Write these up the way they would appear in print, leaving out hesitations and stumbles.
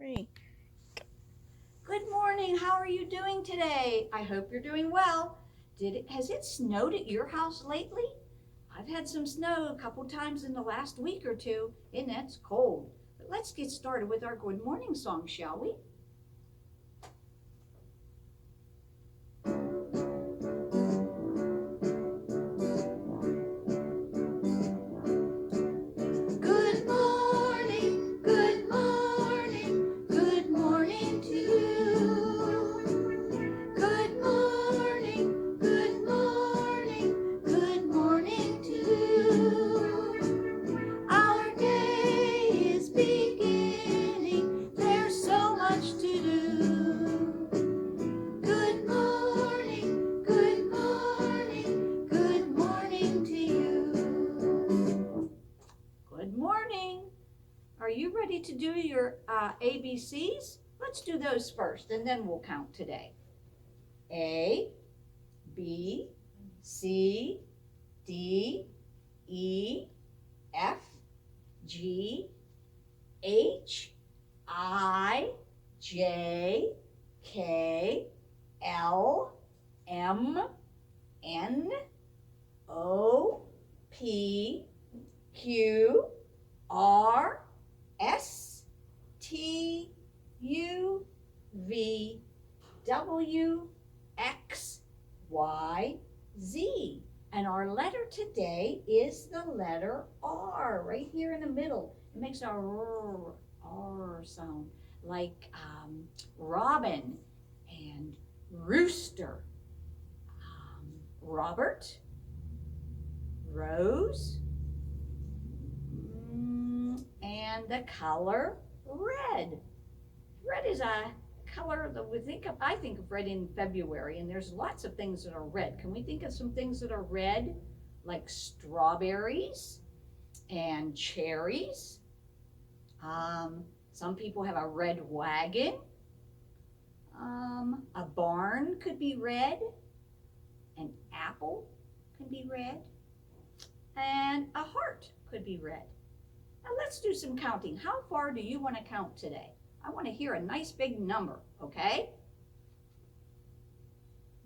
3. Good morning. How are you doing today? I hope you're doing well. Has it snowed at your house lately? I've had some snow a couple times in the last week or two, and it's cold. But let's get started with our good morning song, shall we? Good morning, good morning, good morning to you. Good morning, good morning, good morning to you. Our day is beginning, there's so much to do. Good morning, good morning, good morning to you. Good morning. Are you ready to do your ABCs? Let's do those first and then we'll count today. A, B, C, D, E, F, G, H, I, J, K, L, M, N, O, P, Q, R, S, T, U, V, W, X, Y, Z. And our letter today is the letter R, right here in the middle. It makes a R sound, like robin and rooster. Robert, Rose, and the color red. Red is a color that I think of red in February, and there's lots of things that are red. Can we think of some things that are red, like strawberries and cherries? Some people have a red wagon. A barn could be red. An apple could be red. And a heart could be red. Now let's do some counting. How far do you want to count today? I want to hear a nice big number, okay?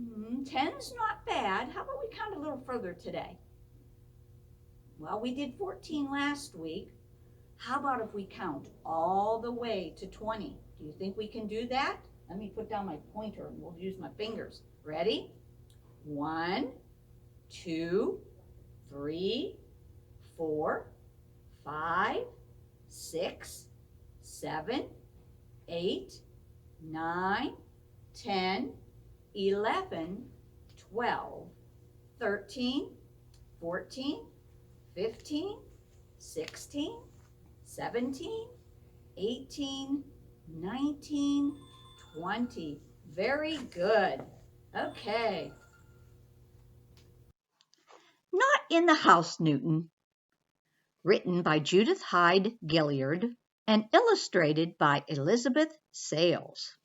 10's not bad. How about we count a little further today? Well, we did 14 last week. How about if we count all the way to 20? Do you think we can do that? Let me put down my pointer and we'll use my fingers. Ready? 1, 2, 3, 4, 5, 6, 7, 8, 9, 10, 11, 12, 13, 14, 15, 16, 17, 18, 19, 20. Very good. Okay. Not in the House, Newton. Written by Judith Hyde Gilliard and illustrated by Elizabeth Sales.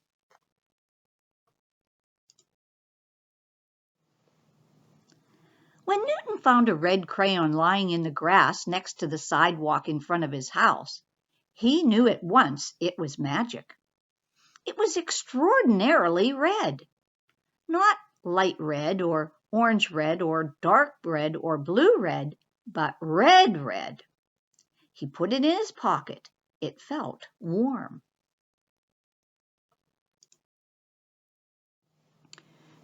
When Newton found a red crayon lying in the grass next to the sidewalk in front of his house, he knew at once it was magic. It was extraordinarily red. Not light red or orange red or dark red or blue red, but red red. He put it in his pocket. It felt warm.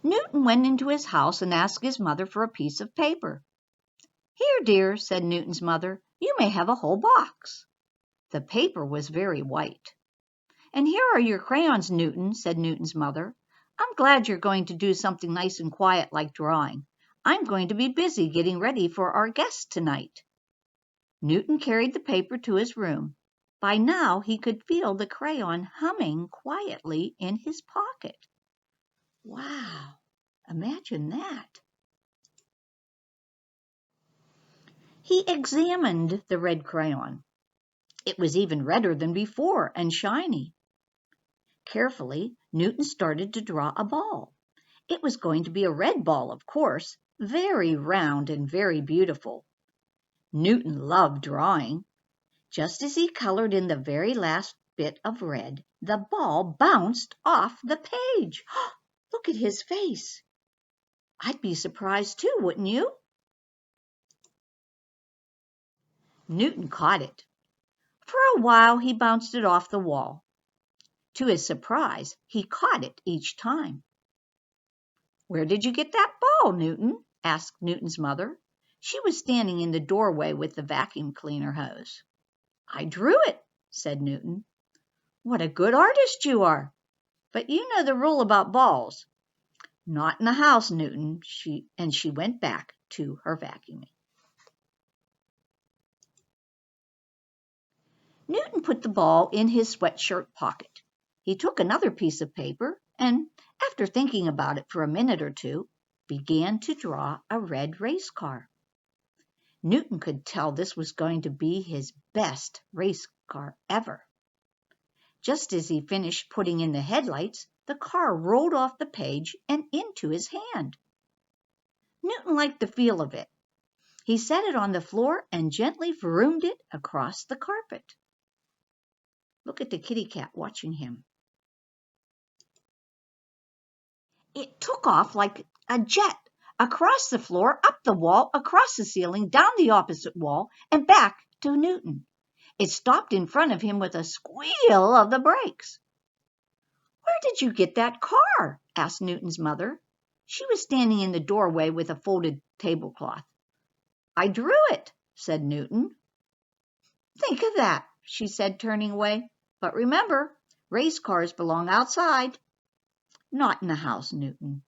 Newton went into his house and asked his mother for a piece of paper. "Here, dear," said Newton's mother, "you may have a whole box." The paper was very white. "And here are your crayons, Newton," said Newton's mother. "I'm glad you're going to do something nice and quiet like drawing. I'm going to be busy getting ready for our guests tonight." Newton carried the paper to his room. By now he could feel the crayon humming quietly in his pocket. Wow, imagine that. He examined the red crayon. It was even redder than before and shiny. Carefully, Newton started to draw a ball. It was going to be a red ball, of course, very round and very beautiful. Newton loved drawing. Just as he colored in the very last bit of red, The ball bounced off the page. Look at his face. I'd be surprised too, wouldn't you? Newton caught it. For a while he bounced it off the wall. To his surprise, he caught it each time. "Where did you get that ball, Newton?" asked Newton's mother. She was standing in the doorway with the vacuum cleaner hose. "I drew it," said Newton. "What a good artist you are! But you know the rule about balls." "Not in the house, Newton," she went back to her vacuuming. Newton put the ball in his sweatshirt pocket. He took another piece of paper and, after thinking about it for a minute or two, began to draw a red race car. Newton could tell this was going to be his best race car ever. Just as he finished putting in the headlights, the car rolled off the page and into his hand. Newton liked the feel of it. He set it on the floor and gently vroomed it across the carpet. Look at the kitty cat watching him. It took off like a jet, across the floor, up the wall, across the ceiling, down the opposite wall, and back to Newton. It stopped in front of him with a squeal of the brakes. "Where did you get that car?" asked Newton's mother. She was standing in the doorway with a folded tablecloth. "I drew it," said Newton. "Think of that," she said, turning away. "But remember, race cars belong outside, not in the house, Newton."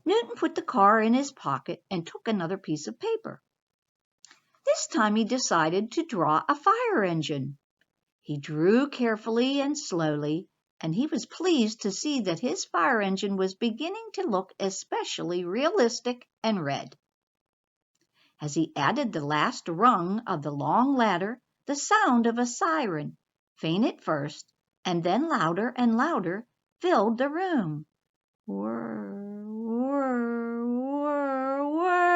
Newton put the car in his pocket and took another piece of paper. This time he decided to draw a fire engine. He drew carefully and slowly, and he was pleased to see that his fire engine was beginning to look especially realistic and red. As he added the last rung of the long ladder, the sound of a siren, faint at first and then louder and louder, filled the room. Whir, whir, whir, whir.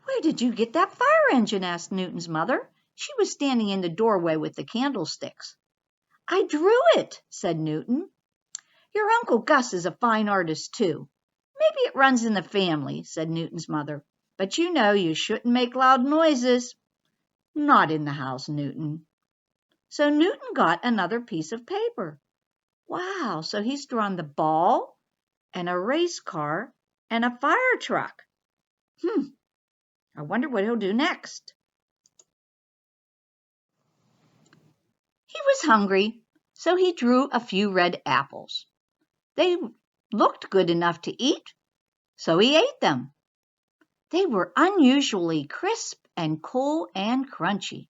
"Where did you get that fire engine?" asked Newton's mother. She was standing in the doorway with the candlesticks. "I drew it," said Newton. "Your Uncle Gus is a fine artist, too. Maybe it runs in the family," said Newton's mother. "But you know you shouldn't make loud noises. Not in the house, Newton." So Newton got another piece of paper. Wow, so he's drawn the ball and a race car and a fire truck. I wonder what he'll do next. He was hungry, so he drew a few red apples. They looked good enough to eat, so he ate them. They were unusually crisp and cool and crunchy.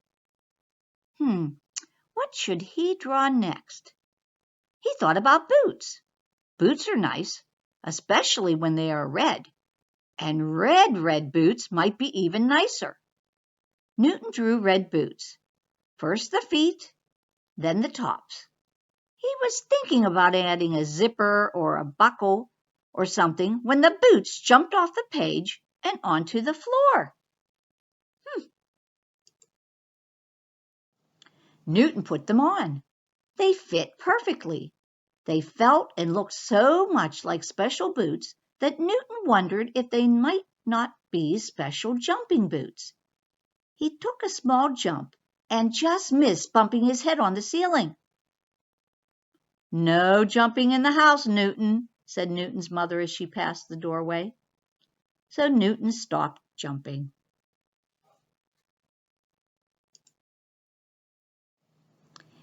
What should he draw next? He thought about boots. Boots are nice, especially when they are red, and red boots might be even nicer. Newton drew red boots, first the feet, then the tops. He was thinking about adding a zipper or a buckle or something when the boots jumped off the page and onto the floor. Newton put them on. They fit perfectly. They felt and looked so much like special boots that Newton wondered if they might not be special jumping boots. He took a small jump and just missed bumping his head on the ceiling. "No jumping in the house, Newton," said Newton's mother as she passed the doorway. So Newton stopped jumping.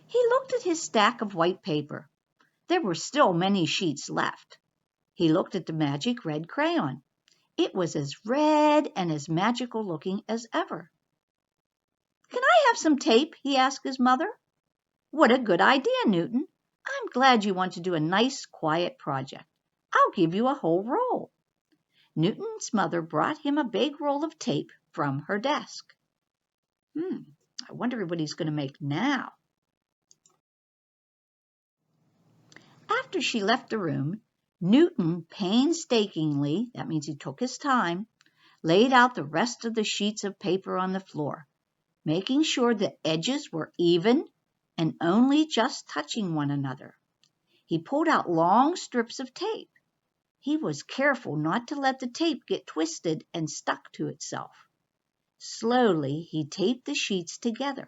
He looked at his stack of white paper. There were still many sheets left. He looked at the magic red crayon. It was as red and as magical looking as ever. "Can I have some tape?" he asked his mother. "What a good idea, Newton. I'm glad you want to do a nice, quiet project. I'll give you a whole roll." Newton's mother brought him a big roll of tape from her desk. I wonder what he's going to make now. After she left the room, Newton painstakingly, that means he took his time, laid out the rest of the sheets of paper on the floor, making sure the edges were even and only just touching one another. He pulled out long strips of tape. He was careful not to let the tape get twisted and stuck to itself. Slowly, he taped the sheets together.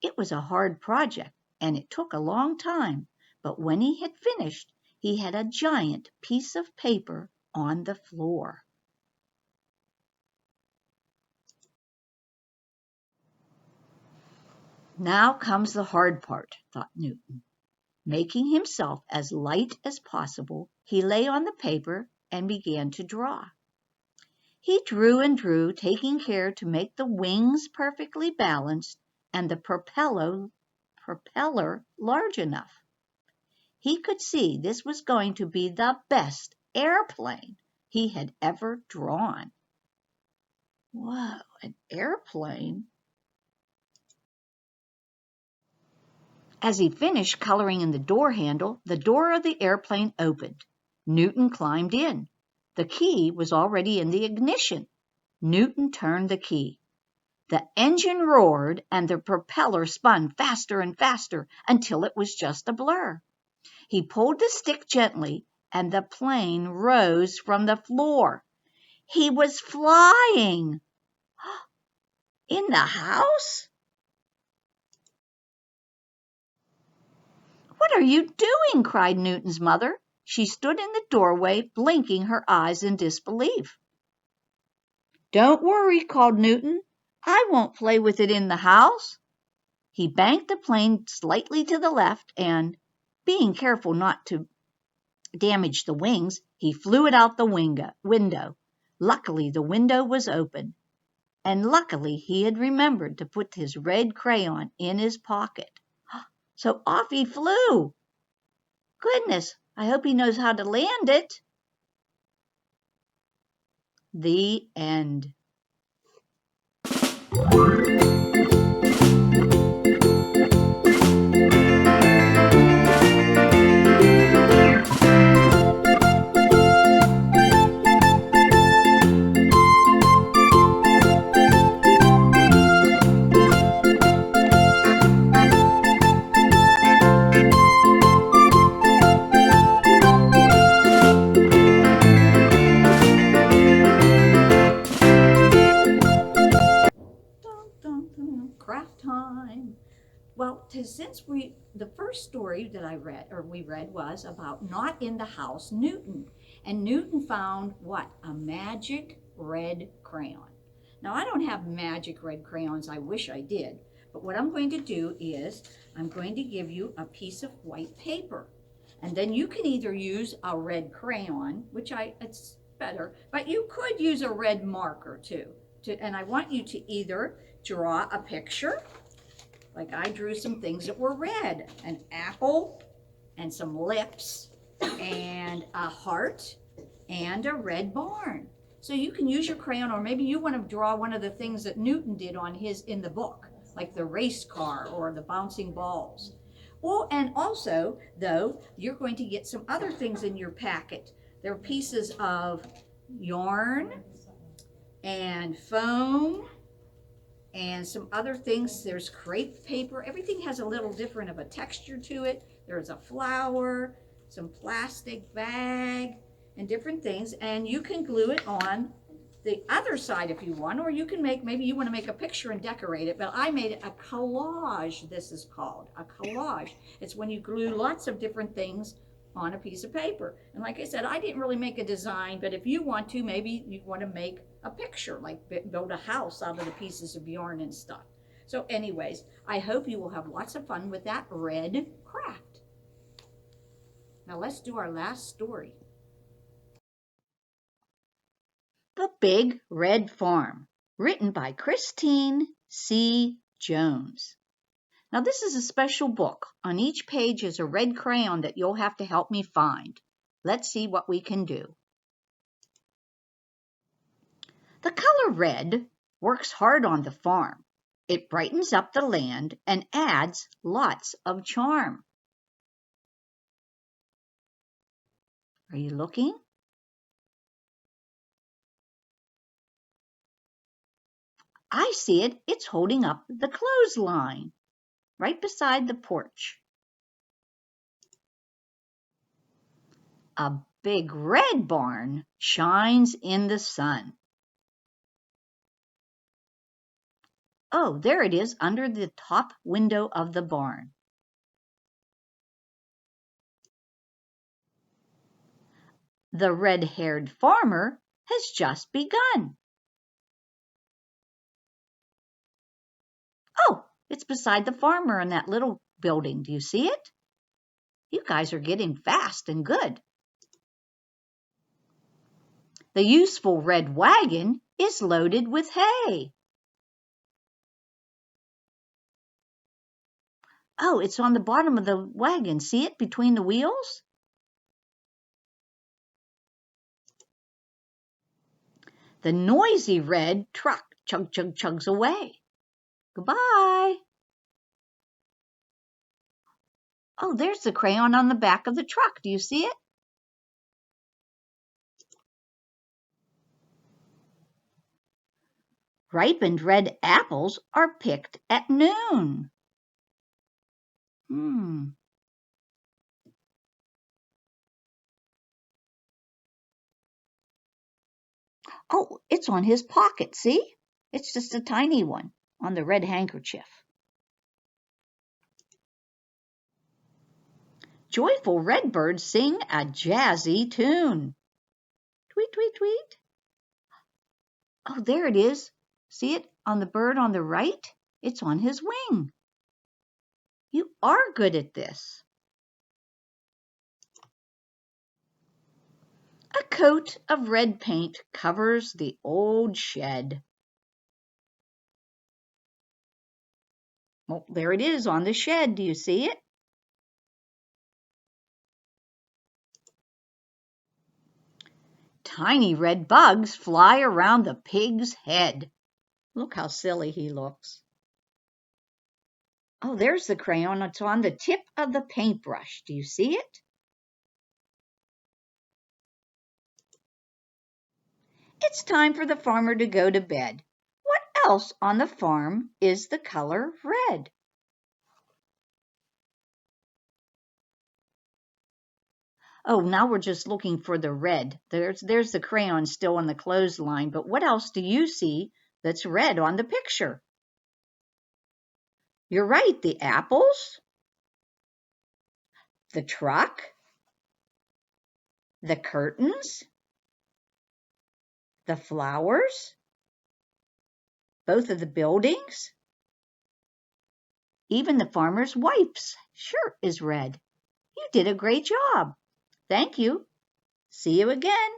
It was a hard project, and it took a long time, but when he had finished, he had a giant piece of paper on the floor. Now comes the hard part, thought Newton. Making himself as light as possible, he lay on the paper and began to draw. He drew and drew, taking care to make the wings perfectly balanced and the propeller large enough. He could see this was going to be the best airplane he had ever drawn. Whoa, an airplane? As he finished coloring in the door handle, the door of the airplane opened. Newton climbed in. The key was already in the ignition. Newton turned the key. The engine roared and the propeller spun faster and faster until it was just a blur. He pulled the stick gently and the plane rose from the floor. He was flying. In the house? "What are you doing?" cried Newton's mother. She stood in the doorway, blinking her eyes in disbelief. "Don't worry," called Newton. "I won't play with it in the house." He banked the plane slightly to the left and, being careful not to damage the wings, he flew it out the window. Luckily, the window was open, and luckily he had remembered to put his red crayon in his pocket. So off he flew. Goodness, I hope he knows how to land it. The end. Craft time. Well, since the first story that we read was about not in the house Newton, and Newton found what? A magic red crayon. Now I don't have magic red crayons. I wish I did, but what I'm going to do is I'm going to give you a piece of white paper, and then you can either use a red crayon, which it's better, but you could use a red marker too. And I want you to either draw a picture, like I drew some things that were red, an apple and some lips and a heart and a red barn. So you can use your crayon, or maybe you want to draw one of the things that Newton did in the book, like the race car or the bouncing balls. Well, and also, though, you're going to get some other things in your packet. There are pieces of yarn and foam and some other things. There's crepe paper. Everything has a little different of a texture to it. There's a flower, some plastic bag, and different things. And you can glue it on the other side if you want, or you can maybe you want to make a picture and decorate it, but I made it a collage. This is called a collage. It's when you glue lots of different things on a piece of paper. And like I said, I didn't really make a design, but if you want to, maybe you want to make a picture, like build a house out of the pieces of yarn and stuff. So anyways, I hope you will have lots of fun with that red craft. Now let's do our last story. The Big Red Farm, written by Christine C. Jones. Now this is a special book. On each page is a red crayon that you'll have to help me find. Let's see what we can do. The color red works hard on the farm. It brightens up the land and adds lots of charm. Are you looking? I see it. It's holding up the clothesline right beside the porch. A big red barn shines in the sun. Oh, there it is under the top window of the barn. The red-haired farmer has just begun. Oh, it's beside the farmer in that little building. Do you see it? You guys are getting fast and good. The useful red wagon is loaded with hay. Oh, it's on the bottom of the wagon. See it between the wheels? The noisy red truck chugs away. Goodbye. Oh, there's the crayon on the back of the truck. Do you see it? Ripened red apples are picked at noon. Oh, it's on his pocket, see? It's just a tiny one on the red handkerchief. Joyful redbirds sing a jazzy tune. Tweet, tweet, tweet. Oh, there it is. See it on the bird on the right? It's on his wing. You are good at this. A coat of red paint covers the old shed. Oh, there it is on the shed. Do you see it? Tiny red bugs fly around the pig's head. Look how silly he looks. Oh, there's the crayon. It's on the tip of the paintbrush. Do you see it? It's time for the farmer to go to bed. What else on the farm is the color red? Oh, now we're just looking for the red. There's the crayon still on the clothesline, but what else do you see that's red on the picture? You're right, the apples, the truck, the curtains, the flowers, both of the buildings, even the farmer's wife's shirt is red. You did a great job. Thank you. See you again.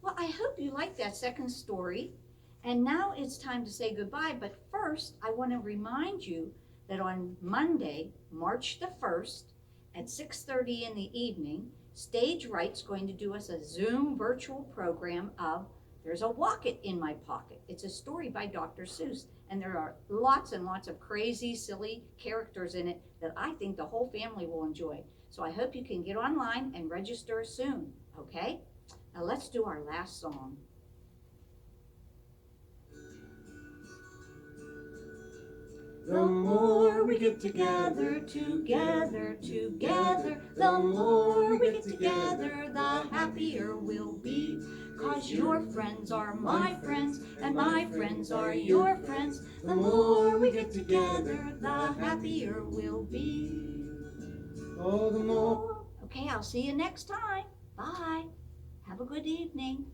Well, I hope you liked that second story. And now it's time to say goodbye. But first, I want to remind you that on Monday, March the 1st, at 6:30 in the evening, Stage Right's going to do us a Zoom virtual program of There's a Wocket in My Pocket. It's a story by Dr. Seuss, and there are lots and lots of crazy, silly characters in it that I think the whole family will enjoy. So I hope you can get online and register soon, okay? Now let's do our last song. The more we get together, together, together, the more we get together, the happier we'll be. 'Cause your friends are my friends, and my friends are your friends. The more we get together, the happier we'll be. Oh, the more. Okay, I'll see you next time. Bye. Have a good evening.